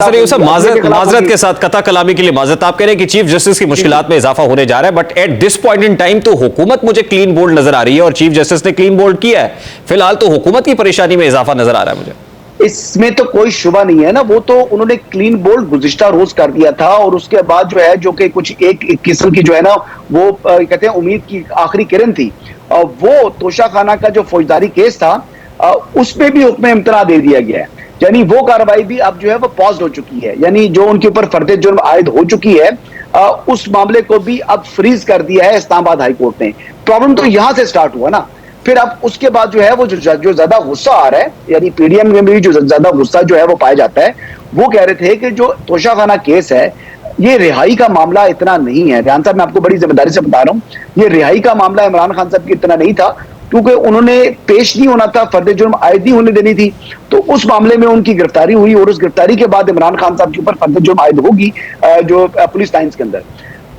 Sir ये सब माजरत के साथ कथा कलामी के लिए माजरत। आप कह रहे हैं कि चीफ जस्टिस की मुश्किलात में इजाफा होने जा रहा है, but at this point in time तो हुकूमत मुझे क्लीन बोल्ड नजर आ रही है और चीफ जस्टिस ने क्लीन बोल्ड किया है। फिलहाल तो हुकूमत की परेशानी में इजाफा नजर आ रहा है मुझे। इसमें तो कोई शुबा नहीं है ना, वो तो उन्होंने क्लीन बोल्ड गुज़िश्ता रोज कर दिया था और उसके बाद जो है जो कि कुछ एक किस्म की जो है ना वो कहते हैं उम्मीद की आखिरी किरण थी। वो तोशा खाना का जो फौजदारी केस था उसमें भी हुक्म इम्तना दे दिया गया है, यानी वो कार्रवाई भी अब जो है वो पॉज हो चुकी है, यानी जो उनके ऊपर फर्द जुर्म आयद हो चुकी है उस मामले को भी अब फ्रीज कर दिया है इस्लामाबाद हाई कोर्ट ने। प्रॉब्लम तो यहां से स्टार्ट हुआ ना, फिर अब उसके बाद जो है वो जो ज्यादा गुस्सा आ रहा है, यानी पीडीएम में भी जो ज्यादा गुस्सा जो है वो पाया जाता है, वो कह रहे थे कि जो तोशा खाना केस है ये रिहाई का मामला इतना नहीं है। रेहान साहब मैं आपको बड़ी जिम्मेदारी से बता रहा हूं, ये रिहाई का मामला इमरान खान साहब की इतना नहीं था, क्योंकि उन्होंने पेश नहीं होना था, फर्द जुर्म आयद नहीं होने देनी थी, तो उस मामले में उनकी गिरफ्तारी हुई और उस गिरफ्तारी के बाद इमरान खान साहब के ऊपर फर्द जुर्म आयद होगी जो पुलिस लाइन्स के अंदर।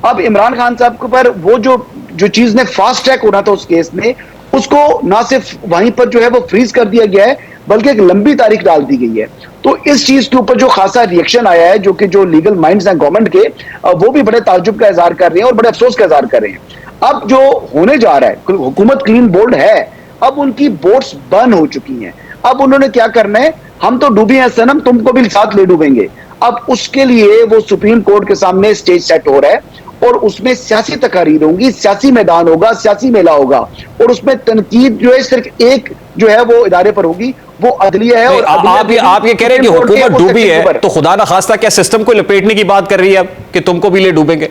अब इमरान खान साहब के ऊपर वो जो चीज ने फास्ट ट्रैक होना था उस केस में, उसको ना सिर्फ वहीं पर जो है वो फ्रीज कर दिया गया है बल्कि एक लंबी तारीख डाल दी गई है। तो इस चीज के ऊपर जो खासा रिएक्शन आया है, जो कि जो लीगल माइंड्स हैं गवर्नमेंट के, वो भी बड़े ताज्जुब का इजहार कर रहे हैं और बड़े अफसोस का इजहार कर रहे हैं। अब जो होने जा रहा है, हुकूमत क्लीन बोल्ड है, अब उनकी बोट्स बंद हो चुकी हैं। अब उन्होंने क्या करना है, हम तो डूबे हैं सनम, तुमको भी साथ ले डूबेंगे। अब उसके लिए वो सुप्रीम कोर्ट के सामने स्टेज सेट हो रहा है और उसमें सियासी तकारीर होंगी, सियासी मैदान होगा, सियासी मेला होगा और उसमें तनकीद जो है सिर्फ एक जो है वो इदारे पर होगी, वो अदलिया है। और आप ये कह रहे हैं कि हुकूमत डूबी है तो खुदा ना खास्ता क्या सिस्टम को लपेटने की बात कर रही है अब कि तुमको भी ले डूबेंगे?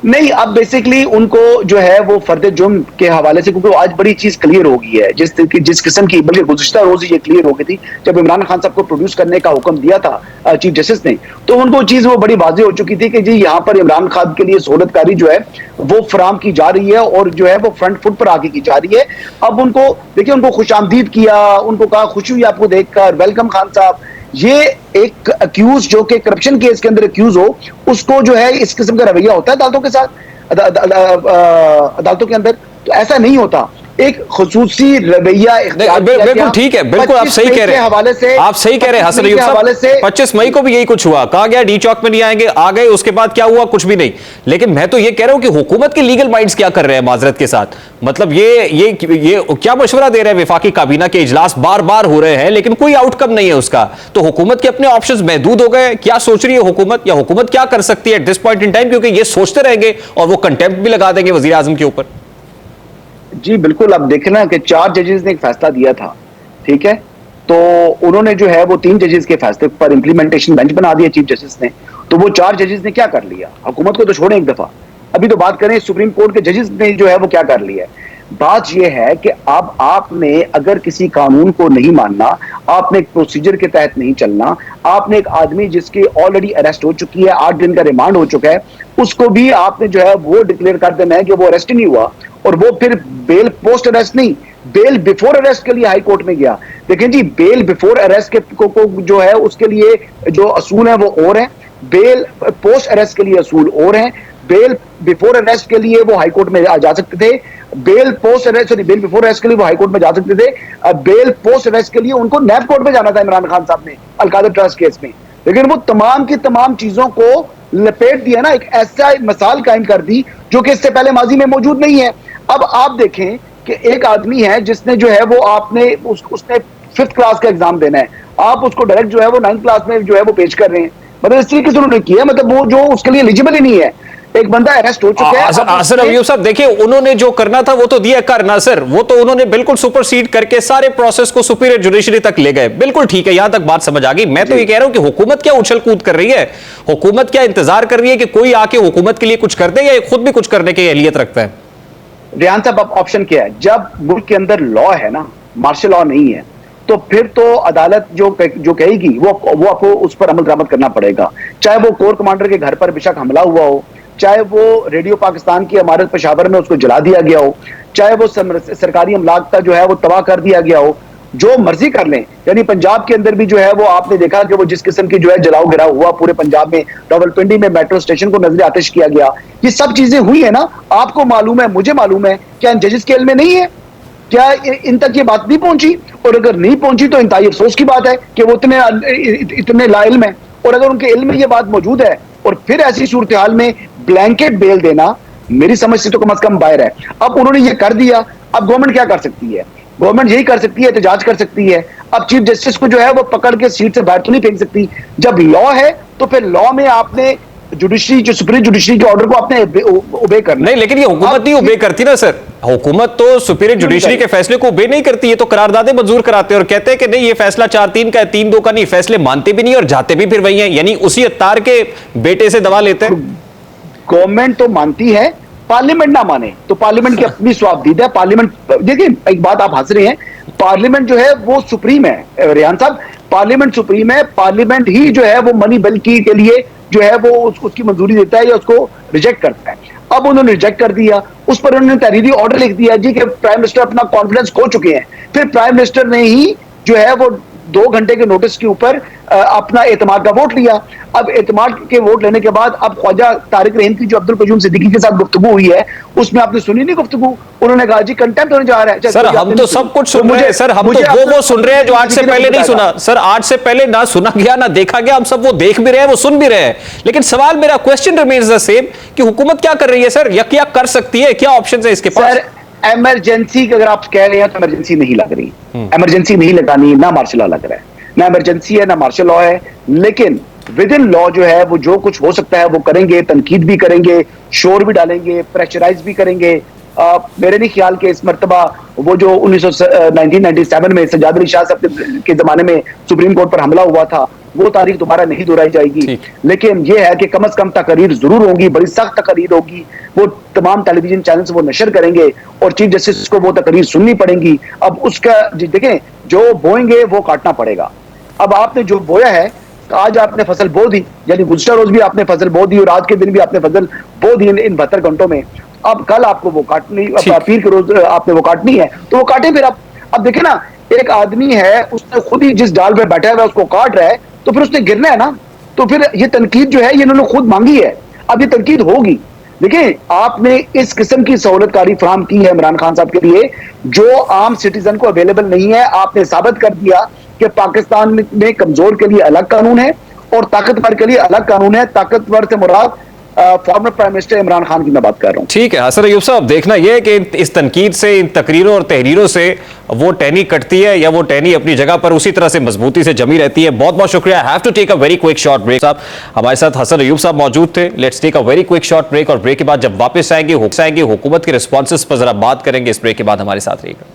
नहीं, अब बेसिकली उनको जो है वो फर्द जुर्म के हवाले से, क्योंकि आज बड़ी चीज क्लियर हो गई है जिस किस्म की, बल्कि गुज़िश्ता रोज ये क्लियर हो गई थी जब इमरान खान साहब को प्रोड्यूस करने का हुक्म दिया था चीफ जस्टिस ने, तो उनको चीज वो बड़ी वाज़ेह हो चुकी थी कि जी यहाँ पर इमरान खान के लिए सहूलतकारी जो है वो फराम की जा रही है और जो है वो फ्रंट फुट पर आगे की जा रही है। अब उनको देखिए, उनको खुशामदीद किया, उनको कहा खुशी हुई आपको देखकर, वेलकम खान साहब। ये एक अक्यूज जो कि करप्शन केस के अंदर अक्यूज हो, उसको जो है इस किस्म का रवैया होता है अदालतों के साथ, अदालतों के अंदर, तो ऐसा नहीं होता। एक खुसूसी रवैया बिल्कुल ठीक है, बिल्कुल आप सही कह रहे हैं, हवाले से आप सही कह रहे हैं हसन अय्यूब साहब। 25 मई को भी यही कुछ हुआ, कहा गया डी चौक में नहीं आएंगे, आ गए, उसके बाद क्या हुआ, कुछ भी नहीं। लेकिन मैं तो ये कह रहा हूं कि हुकूमत के लीगल माइंड्स क्या कर रहे हैं माजरत के साथ, मतलब ये क्या मशवरा दे रहे हैं? विफाकी काबीना के इजलास बार बार हो रहे हैं लेकिन कोई आउटकम नहीं है उसका, तो हुकूमत के अपने ऑप्शंस महदूद हो गए। क्या सोच रही है हुकूमत, या हुकूमत क्या कर सकती है at this point in time, क्योंकि ये सोचते रहेंगे और वो कंटेम्प्ट भी लगा देंगे वजीर आजम के ऊपर। जी बिल्कुल, अब देखना कि 4 जजेस ने एक फैसला दिया था, ठीक है, तो उन्होंने जो है वो 3 जजेस के फैसले पर इंप्लीमेंटेशन बेंच बना दिया चीफ जस्टिस ने। तो वो 4 जजेस ने क्या कर लिया, हुकूमत को तो छोड़ें एक दफा, अभी तो बात करें सुप्रीम कोर्ट के जजेस ने जो है वो क्या कर लिया है। बात यह है कि अब आपने अगर किसी कानून को नहीं मानना, आपने एक प्रोसीजर के तहत नहीं चलना, आपने एक आदमी जिसकी ऑलरेडी अरेस्ट हो चुकी है, 8 दिन का रिमांड हो चुका है, उसको भी आपने जो है वो डिक्लेयर कर देना है कि वो अरेस्ट ही नहीं हुआ, और वो फिर बेल पोस्ट अरेस्ट नहीं, बेल बिफोर अरेस्ट के लिए हाई कोर्ट में गया। देखें जी, बेल बिफोर अरेस्ट के को जो है उसके लिए जो असूल है वो और है, बेल पोस्ट अरेस्ट के लिए असूल और हैं। बेल बिफोर अरेस्ट के लिए वो हाई कोर्ट में जा सकते थे, bail post arrest, sorry bail before arrest के लिए वो हाई कोर्ट में जा सकते थे, बेल पोस्ट अरेस्ट के लिए उनको नैब कोर्ट में जाना था इमरान खान साहब ने अलकादर ट्रस्ट केस में। लेकिन वो तमाम की तमाम चीजों को लपेट दिया ना, एक ऐसा मिसाल कायम कर दी जो कि इससे पहले माजी में मौजूद नहीं है। अब आप देखें कि एक आदमी है जिसने जो है वो आपने उसने 5th क्लास का एग्जाम देना है, आप उसको डायरेक्ट जो है वो 9th क्लास में जो है वो पेश कर रहे हैं, मतलब इस तरीके से उन्होंने किया, मतलब वो जो उसके लिए एलिजिबल ही नहीं है। एक बंदा अरेस्ट हो चुका है। हसन अय्यूब साहब देखिए, उन्होंने जो करना था वो तो दिया करना सर, वो तो उन्होंने बिल्कुल सुपरसीड करके सारे प्रोसेस को सुपीरियर जुडिशरी तक ले गए। बिल्कुल ठीक है, यहां तक बात समझ आ गई। मैं तो ये कह रहा हूं कि हुकूमत क्या उछल कूद कर रही है, हुकूमत क्या इंतजार कर रही है कि कोई आके हुकूमत के लिए कुछ कर दे, या खुद भी कुछ करने की अहलियत रखता है? रेहान साहब, अब ऑप्शन क्या है, जब मुल्क के अंदर लॉ है ना, मार्शल लॉ नहीं है, तो फिर तो अदालत जो कहेगी वो आपको उस पर अमल दरामद करना पड़ेगा। चाहे वो कोर कमांडर के घर पर बेशक हमला हुआ हो, चाहे वो रेडियो पाकिस्तान की इमारत पेशावर में उसको जला दिया गया हो, चाहे वो सरकारी अमलाक का जो है वो तबाह कर दिया गया हो, जो मर्जी कर लें। यानी पंजाब के अंदर भी जो है वो आपने देखा कि वो जिस किस्म की जो है जलाओ गिराव हुआ पूरे पंजाब में, रावलपिंडी में मेट्रो स्टेशन को नजर आतिश किया गया, ये सब चीजें हुई है ना, आपको मालूम है, मुझे मालूम है, क्या इन जजेस के इल्म में नहीं है? क्या इन तक ये बात नहीं पहुंची? और अगर नहीं पहुंची तो इंतहाई अफसोस की बात है कि वो इतने लाइल्म है। और अगर उनके इल्म में ये बात मौजूद है और फिर ऐसी सूरत हाल में ब्लैंकेट बेल देना मेरी समझ से तो कम से कम बाहर है। अब उन्होंने ये कर दिया, अब गवर्नमेंट क्या कर सकती है? गवर्नमेंट यही कर सकती है, एहतजाज कर सकती है। अब चीफ जस्टिस को जो है वो पकड़ के सीट से बाहर तो नहीं फेंक सकती। जब लॉ है तो फिर लॉ में आपने जुडिशरी, जो सुप्रीम जुडिशरी के ऑर्डर को आपने ओबे करना। नहीं, लेकिन ये हुकूमत नहीं ओबे करती ना सर। हुकूमत तो सुपीरियर जुडिशरी के फैसले को ओबे नहीं करती है, तो करारदादे मंजूर कराते हैं और कहते हैं कि नहीं ये फैसला 4-3 का है, 3-2 का नहीं। फैसले मानते भी नहीं और जाते भी फिर वही हैं, यानी उसी अत्तार के बेटे से दवा लेते हैं। गवर्नमेंट तो मानती है, पार्लियामेंट ना माने तो पार्लियामेंट की अपनी स्वाबदीदा है। पार्लियामेंट, देखिए एक बात आप हंस रहे हैं, पार्लियामेंट जो है वो सुप्रीम है रेहान साहब, पार्लियामेंट सुप्रीम है। पार्लियामेंट ही जो है वो मनी बिल की के लिए जो है वो उसकी मंजूरी देता है या उसको रिजेक्ट करता है। अब उन्होंने रिजेक्ट कर दिया, उस पर उन्होंने तहरीरी ऑर्डर लिख दिया जी कि प्राइम मिनिस्टर अपना कॉन्फिडेंस खो चुके हैं। फिर प्राइम मिनिस्टर ने ही जो है वो 2 घंटे के नोटिस के ऊपर अपना एतमाद का वोट लिया। अब एतमाद के वोट लेने के बाद अब ख्वाजा तारिक रहीम की जो अब्दुल कयूम सिद्दीकी के साथ गुफ्तगू हुई है उसमें आपने सुनी नहीं गुफ्तगू? उन्होंने कहा जी कंटेम्प्ट होने जा रहा है। सर हम तो सब कुछ सुन रहे हैं सर, हम तो वो सुन रहे हैं जो आज से पहले नहीं सुना सर। आज से पहले ना सुना गया ना देखा गया, हम सब वो देख भी रहे हैं, वो सुन भी रहे हैं। लेकिन सवाल, मेरा क्वेश्चन रिमेन्स द सेम कि हुकूमत क्या कर रही है सर, या क्या कर सकती है, क्या ऑप्शन है इसके पास? इमरजेंसी अगर आप कह रहे हैं तो इमरजेंसी नहीं लग रही, इमरजेंसी नहीं लगानी, ना मार्शल लॉ लग रहा है, ना इमरजेंसी है ना मार्शल लॉ है। लेकिन विद इन लॉ जो है वो जो कुछ हो सकता है वो करेंगे, तनकीद भी करेंगे, शोर भी डालेंगे, प्रेशराइज भी करेंगे। मेरे नहीं ख्याल के इस मरतबा वो जो 1997 में सज्जाद अली शाह साहब के जमाने में सुप्रीम कोर्ट पर हमला हुआ था वो तारीख दोबारा नहीं दोहराई जाएगी। लेकिन यह है कि कम से कम तकरीर जरूर होगी, बड़ी सख्त तकरीर होगी, वो तमाम टेलीविजन चैनल से वो नशर करेंगे और चीफ जस्टिस को वो तकरीर सुननी पड़ेगी। अब उसका देखें, जो बोएंगे वो काटना पड़ेगा। अब आपने जो बोया है, आज आपने फसल बो दी, यानी गुज़श्ता रोज भी आपने फसल बो दी और आज के दिन भी आपने फसल बो दी इन 72 घंटों में। अब कल आपको वो काटनी, पीर के रोज आपने वो काटनी है तो वो काटे फिर। अब देखे ना, एक आदमी है उसने खुद ही जिस डाल पे बैठा हुआ है उसको काट रहा है तो फिर उसने गिरना है ना। तो फिर ये तनकीद जो है ये इन्होंने खुद मांगी है, अब ये तनकीद होगी। देखिए आपने इस किस्म की सहूलतकारी फराम की है इमरान खान साहब के लिए जो आम सिटीजन को अवेलेबल नहीं है। आपने साबित कर दिया कि पाकिस्तान में कमजोर के लिए अलग कानून है और ताकतवर के लिए अलग कानून है। ताकतवर से मुराद former prime minister Imran Khan की मैं बात कर रहा हूं। ठीक है हसन अय्यूब साहब, देखना यह है कि इस तनकीद से, इन तकरीरों और तहरीरों से वो टहनी कटती है या वो टहनी अपनी जगह पर उसी तरह से मजबूती से जमी रहती है। बहुत बहुत शुक्रिया। Have to take a very quick short break. Sahab हमारे साथ हसन अय्यूब साहब मौजूद थे। Let's take a very quick short break और ब्रेक के बाद जब वापस आएंगे हुकूमत के रिस्पॉन्सेस पर जरा बात करेंगे। इस ब्रेक के बाद हमारे साथ रहिएगा।